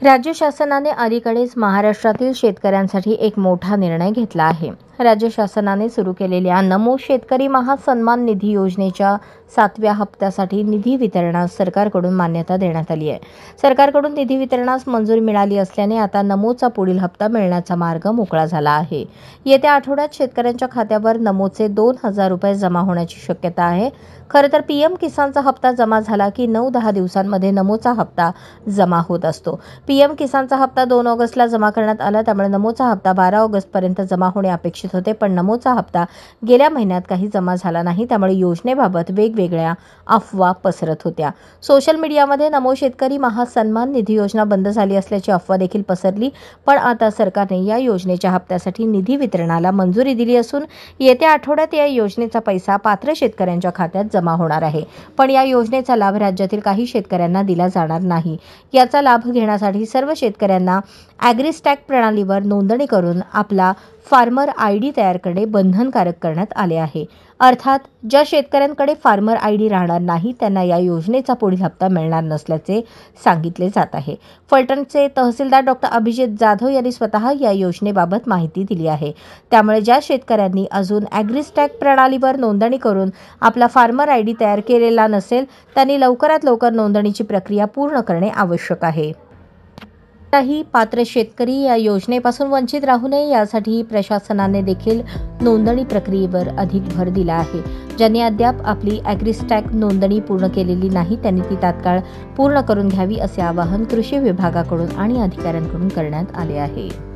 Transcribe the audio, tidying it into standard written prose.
राज्य शासनाने अलीकडेच महाराष्ट्रातील शेतकऱ्यांसाठी एक मोठा निर्णय घेतला आहे. राज्य शासनाने सुरू केलेल्या नमो शेतकरी महासन्मान निधी योजनेच्या 7व्या हप्त्यासाठी निधी वितरणास सरकारकडून मान्यता देण्यात आली आहे. सरकारकडून निधी वितरणास मंजुरी मिळाली असल्याने आता नमोचा पुढील हप्ता मिळण्याचा मार्ग मोकळा झाला आहे. येत्या आठवड्यात शेतकऱ्यांच्या खात्यावर नमोचे 2,000 रुपये जमा होण्याची शक्यता आहे. खरं तर पीएम किसानचा हप्ता जमा झाला की 9-10 दिवसांमध्ये नमोचा हप्ता जमा होत असतो. पीएम किसानचा हप्ता 2 ऑगस्टला जमा करण्यात आला, त्यामुळे नमोचा हप्ता 12 ऑगस्टपर्यंत जमा होणे अपेक्षित होते. पण नमोचा हप्ता गेल्या महिन्यात काही जमा झाला नाही, त्यामुळे योजनेबाबत वेगवेगळ्या अफवा पसरत होत्या. सोशल मीडियामध्ये नमो शेतकरी महासन्मान निधी योजना बंद झाली असल्याची अफवा देखील पसरली. पण आता सरकारने या योजनेच्या हप्त्यासाठी निधी वितरणाला मंजुरी दिली असून येत्या आठवड्यात या योजनेचा पैसा पात्र शेतकऱ्यांच्या खात्यात जमा होणार आहे. पण या योजनेचा लाभ राज्यातील काही शेतकऱ्यांना दिला जाणार नाही. याचा लाभ घेण्यासाठी सर्व शेतकऱ्यांना ॲग्रीस्टॅक प्रणालीवर नोंदणी करून आपला फार्मर आयडी तयार करणे बंधनकारक करण्यात आले आहे. अर्थात ज्या शेतकऱ्यांकडे फार्मर आयडी राहणार नाही त्यांना या योजनेचा पुढील हप्ता मिळणार नसल्याचे सांगितले जात आहे. फलटणचे तहसीलदार डॉ. अभिजित जाधव यांनी स्वतः या योजनेबाबत माहिती दिली आहे. त्यामुळे ज्या शेतकऱ्यांनी अजून ॲग्रीस्टॅक प्रणालीवर नोंदणी करून आपला फार्मर आयडी तयार केलेला नसेल त्यांनी लवकरात लवकर नोंदणीची प्रक्रिया पूर्ण करणे आवश्यक आहे. काही पात्र शेतकरी या योजनेपासून वंचित राहू नये यासाठी प्रशासनाने देखील नोंदणी प्रक्रियेवर अधिक भर दिला आहे. ज्यांनी अद्याप आपली ॲग्रीस्टॅक नोंदणी पूर्ण केलेली नाही त्यांनी ती तात्काळ पूर्ण करून घ्यावी असे आवाहन कृषी विभागाकडून आणि अधिकाऱ्यांकडून करण्यात आले आहे.